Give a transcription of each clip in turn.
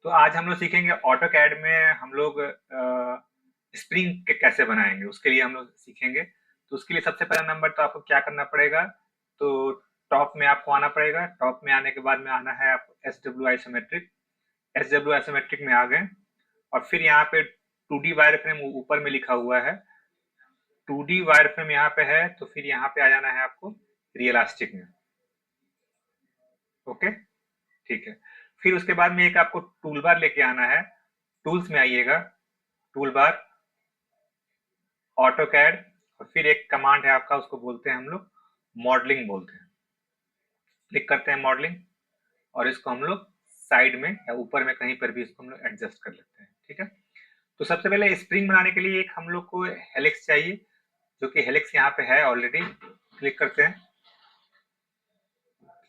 तो आज हम लोग सीखेंगे ऑटो कैड में हम लोग स्प्रिंग कैसे बनाएंगे, उसके लिए हम लोग सीखेंगे। तो उसके लिए सबसे पहला नंबर तो आपको क्या करना पड़ेगा, तो टॉप में आपको आना पड़ेगा। टॉप में आने के बाद में आना है आपको एस डब्ल्यू आइसोमेट्रिक में आ गए। और फिर यहाँ पे 2D वायर फ्रेम ऊपर में लिखा हुआ है, 2D वायर फ्रेम यहाँ पे है, तो फिर यहाँ पे आ जाना है आपको रियलिस्टिक में। ओके, ठीक है। फिर उसके बाद में एक आपको टूल बार लेके आना है, टूल्स में आइएगा, टूल बार, ऑटो कैड, और फिर एक कमांड है आपका, उसको बोलते हैं हम लोग मॉडलिंग बोलते हैं। क्लिक करते हैं मॉडलिंग, और इसको हम लोग साइड में या ऊपर में कहीं पर भी इसको हम लोग एडजस्ट कर लेते हैं। ठीक है, तो सबसे पहले स्प्रिंग बनाने के लिए एक हम लोग को हेलिक्स चाहिए, जो कि हेलिक्स यहाँ पे है ऑलरेडी। क्लिक करते हैं।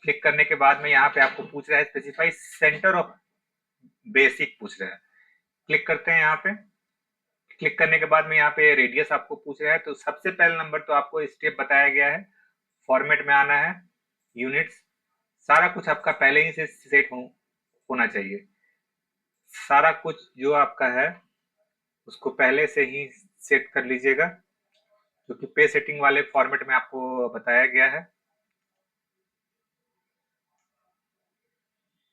क्लिक करने के बाद में यहाँ पे आपको पूछ रहा है स्पेसिफाई सेंटर ऑफ बेसिक पूछ रहा है। क्लिक करते हैं यहाँ पे। क्लिक करने के बाद में यहाँ पे रेडियस आपको पूछ रहा है, तो सबसे पहला नंबर तो आपको स्टेप बताया गया है, फॉर्मेट में आना है, यूनिट्स, सारा कुछ आपका पहले ही से सेट होना चाहिए। सारा कुछ जो आपका है उसको पहले से ही सेट कर लीजिएगा, जो कि पे सेटिंग वाले फॉर्मेट में आपको बताया गया है।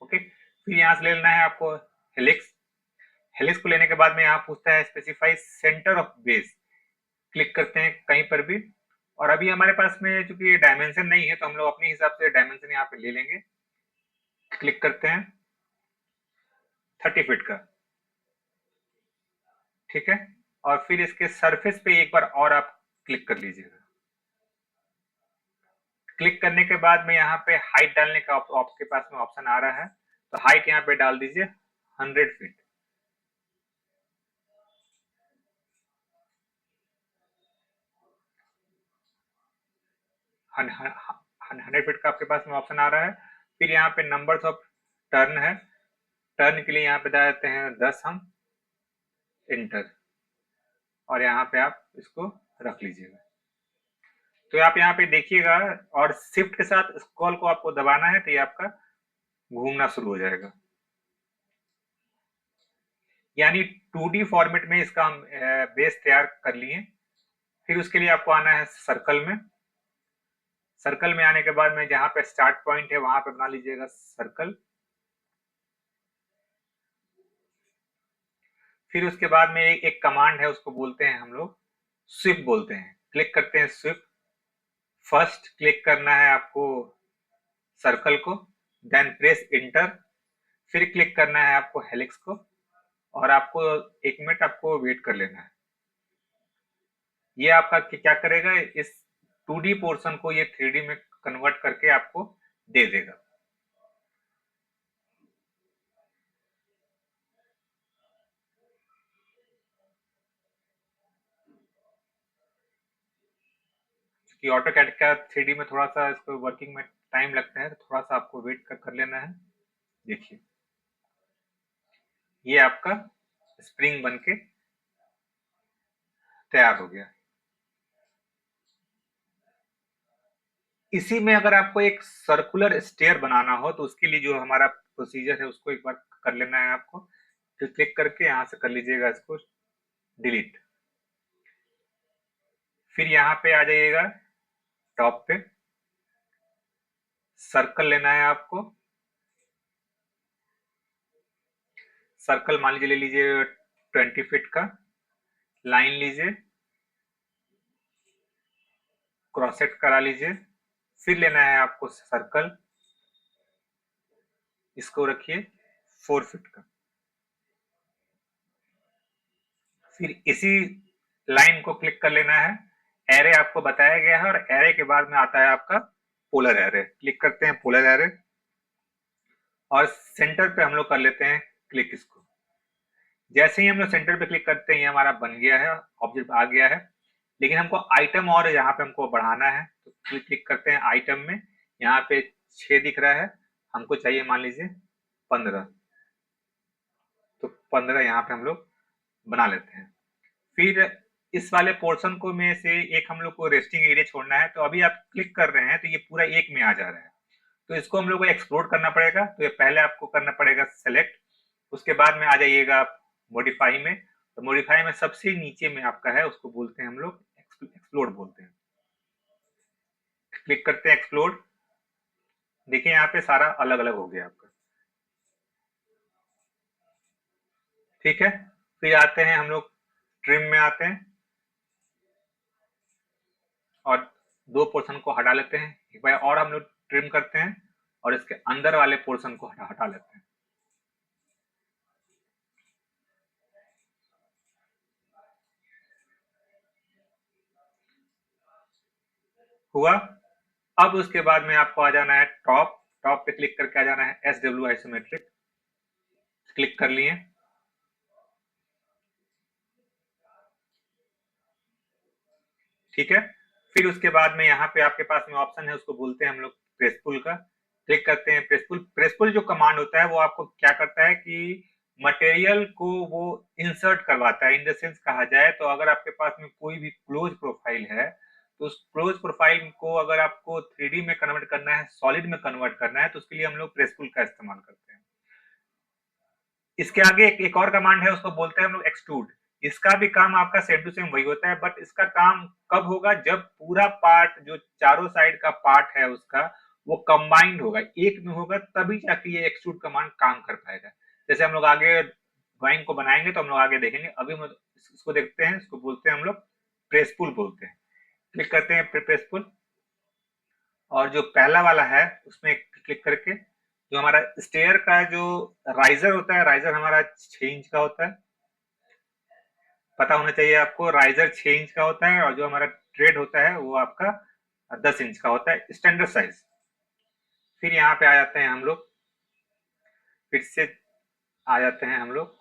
ओके, फिर यहाँ से ले लेना है आपको हेलिक्स। हेलिक्स को लेने के बाद में यहाँ पूछता है specify centre of base. Click करते हैं कहीं पर भी, और अभी हमारे पास में चूंकि डायमेंशन नहीं है तो हम लोग अपने हिसाब से डायमेंशन यहाँ पे ले लेंगे। क्लिक करते हैं 30 फीट का, ठीक है। और फिर इसके सरफेस पे एक बार और आप क्लिक कर लीजिएगा। क्लिक करने के बाद में यहाँ पे हाइट डालने का आपके पास में ऑप्शन आ रहा है, तो हाइट यहाँ पे डाल दीजिए 100 फीट। हंड्रेड फीट का आपके पास में ऑप्शन आ रहा है। फिर यहाँ पे नंबर्स ऑफ टर्न है, टर्न के लिए यहाँ पे डाल देते हैं 10 हम, इंटर, और यहाँ पे आप इसको रख लीजिएगा। तो आप यहाँ पे देखिएगा, और शिफ्ट के साथ स्क्रॉल को आपको दबाना है, तो ये आपका घूमना शुरू हो जाएगा। यानी 2D फॉर्मेट में इसका हम बेस तैयार कर लिए। फिर उसके लिए आपको आना है सर्कल में। सर्कल में आने के बाद में जहां पे स्टार्ट पॉइंट है वहां पे बना लीजिएगा सर्कल। फिर उसके बाद में एक कमांड है, उसको बोलते हैं हम लोग स्विप बोलते हैं। क्लिक करते हैं स्विप। फर्स्ट क्लिक करना है आपको सर्कल को, देन प्रेस इंटर। फिर क्लिक करना है आपको हेलिक्स को, और आपको 1 मिनट आपको वेट कर लेना है। ये आपका क्या करेगा, इस 2D पोर्शन को ये 3D में कन्वर्ट करके आपको दे देगा। कि ऑटो कैड का 3D में थोड़ा सा इसको वर्किंग में टाइम लगता है, तो थोड़ा सा आपको वेट कर लेना है। देखिए, ये आपका स्प्रिंग बन के तैयार हो गया। इसी में अगर आपको एक सर्कुलर स्टेयर बनाना हो, तो उसके लिए जो हमारा प्रोसीजर है उसको एक बार कर लेना है आपको। तो क्लिक करके यहाँ से कर लीजिएगा इसको डिलीट। फिर यहाँ पे आ जाइएगा, टॉप पे सर्कल लेना है आपको। सर्कल मान लीजिए, ले लीजिए 20 फीट का। लाइन लीजिए, क्रॉस सेट करा लीजिए। फिर लेना है आपको सर्कल, इसको रखिए 4 फीट का। फिर इसी लाइन को क्लिक कर लेना है। एरे आपको बताया गया है, और एरे के बाद में आता है आपका पोलर एरे। क्लिक करते हैं पोलर एरे, और सेंटर पे हम लोग कर लेते हैं क्लिक इसको। जैसे ही हम लोग सेंटर पे क्लिक करते हैं, ये हमारा बन गया है, ऑब्जेक्ट आ गया है। लेकिन हमको आइटम और यहाँ पे हमको बढ़ाना है, तो क्लिक करते हैं आइटम में। यहाँ पे 6 दिख रहा है, हमको चाहिए मान लीजिए 15, तो 15 यहाँ पे हम लोग बना लेते हैं। फिर इस वाले पोर्शन को में से एक हम लोग को रेस्टिंग एरिया छोड़ना है, तो अभी आप क्लिक कर रहे हैं तो ये पूरा एक में आ जा रहा है, तो इसको हम लोग को एक्सप्लोर करना पड़ेगा। तो ये पहले आपको करना पड़ेगा सेलेक्ट, उसके बाद में आ जाइएगा आप मॉडिफाई में। तो मॉडिफाई में सबसे नीचे में आपका है, उसको बोलते हैं हम लोग एक्सप्लोड बोलते हैं। क्लिक करते हैं एक्सप्लोड। देखिए यहाँ पे सारा अलग अलग हो गया आपका। ठीक है, फिर आते हैं हम लोग ट्रिम में आते हैं और दो पोर्शन को हटा लेते हैं। एक बार और हम लोग ट्रिम करते हैं और इसके अंदर वाले पोर्शन को हटा लेते हैं। हुआ। अब उसके बाद में आपको आ जाना है टॉप। टॉप पे क्लिक करके आ जाना है SW आइसोमेट्रिक। क्लिक कर लिए। ठीक है, फिर उसके बाद में यहाँ पे आपके पास में ऑप्शन है, उसको बोलते हैं हम लोग प्रेस पुल का। क्लिक करते हैं प्रेस पुल। प्रेस पुल जो कमांड होता है वो आपको क्या करता है कि मटेरियल को वो इंसर्ट करवाता है। इन द सेंस कहा जाए तो अगर आपके पास में कोई भी क्लोज प्रोफाइल है तो उस क्लोज प्रोफाइल को अगर आपको 3D में कन्वर्ट करना है, सॉलिड में कन्वर्ट करना है, तो उसके लिए हम लोग प्रेस पुल का इस्तेमाल करते हैं। इसके आगे एक और कमांड है, उसको बोलते हैं हम लोग एक्सट्रूड। इसका भी काम आपका सेम टू सेम वही होता है, बट इसका काम कब होगा, जब पूरा पार्ट जो चारों साइड का पार्ट है उसका वो कंबाइंड होगा, एक में होगा, तभी जाके ये एक्सट्रूड कमांड काम कर पाएगा। जैसे हम लोग आगे ड्राइंग को बनाएंगे तो हम लोग आगे देखेंगे। अभी हम इसको देखते हैं, इसको बोलते हैं हम लोग प्रेस पुल बोलते हैं। क्लिक करते हैं प्रेस पुल और जो पहला वाला है उसमें क्लिक करके जो हमारा स्टेयर का जो राइजर होता है, राइजर हमारा 6 इंच का होता है, पता होना चाहिए आपको। राइजर 6 इंच का होता है और जो हमारा ट्रेड होता है वो आपका 10 इंच का होता है, स्टैंडर्ड साइज। फिर यहाँ पे आ जाते हैं हम लोग, फिर से आ जाते हैं हम लोग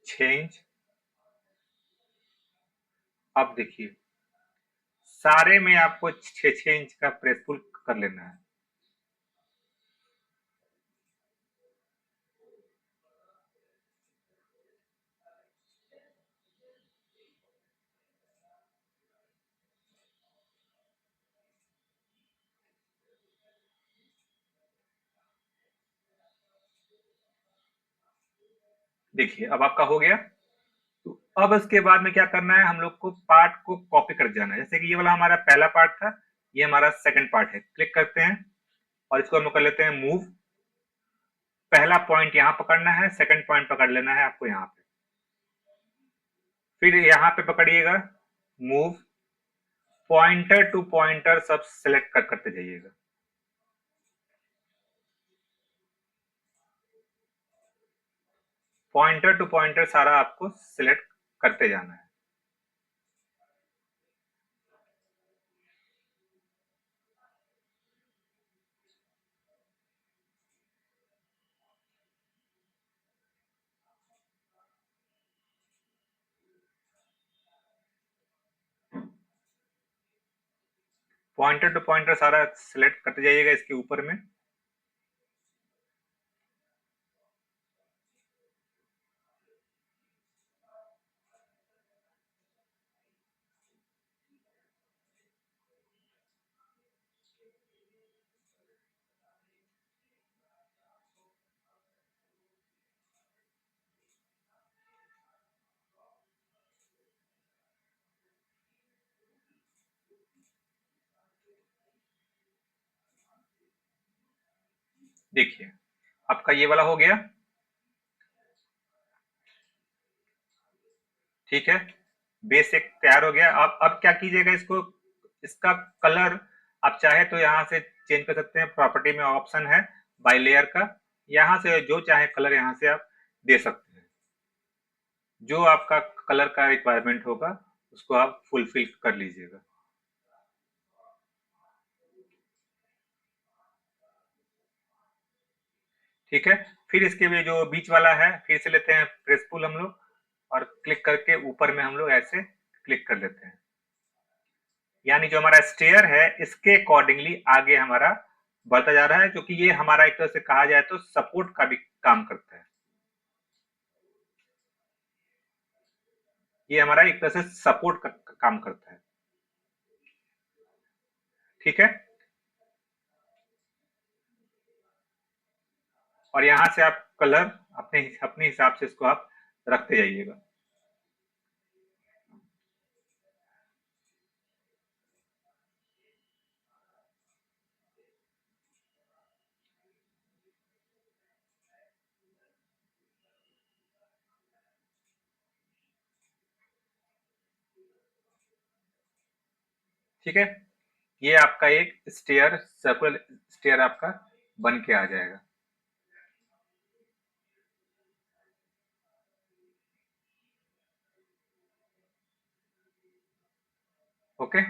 6 इंच। अब देखिए सारे में आपको 6-6 इंच का प्रेस पुल कर लेना है। देखिए अब आपका हो गया। तो अब इसके बाद में क्या करना है, हम लोग को पार्ट को कॉपी कर जाना है। जैसे कि ये वाला हमारा पहला पार्ट था, ये हमारा सेकंड पार्ट है। क्लिक करते हैं और इसको हम लोग कर लेते हैं मूव। पहला पॉइंट यहाँ पकड़ना है, सेकंड पॉइंट पकड़ लेना है आपको यहाँ पे, फिर यहाँ पे पकड़िएगा मूव। पॉइंटर टू पॉइंटर सब सिलेक्ट करते जाइएगा। पॉइंटर टू पॉइंटर सारा आपको सिलेक्ट करते जाना है। पॉइंटर टू पॉइंटर सारा सिलेक्ट करते जाइएगा इसके ऊपर में। देखिए आपका ये वाला हो गया। ठीक है, बेस एक तैयार हो गया। अब क्या कीजिएगा, इसको इसका कलर आप चाहे तो यहाँ से चेंज कर सकते हैं। प्रॉपर्टी में ऑप्शन है बाय लेयर का, यहाँ से जो चाहे कलर यहाँ से आप दे सकते हैं। जो आपका कलर का रिक्वायरमेंट होगा उसको आप फुलफिल कर लीजिएगा। ठीक है, फिर इसके भी जो बीच वाला है फिर से लेते हैं प्रेस पुल हम लोग और क्लिक करके ऊपर में हम लोग ऐसे क्लिक कर लेते हैं। यानी जो हमारा स्टेयर है इसके अकॉर्डिंगली आगे हमारा बढ़ता जा रहा है, जो कि ये हमारा एक तरह से कहा जाए तो सपोर्ट का भी काम करता है। ये हमारा एक तरह से सपोर्ट का काम करता है। ठीक है, और यहाँ से आप कलर अपने अपने हिसाब से इसको आप रखते जाइएगा। ठीक है, ये आपका एक स्टेयर, सर्कुलर स्टेयर आपका बन के आ जाएगा। ओके।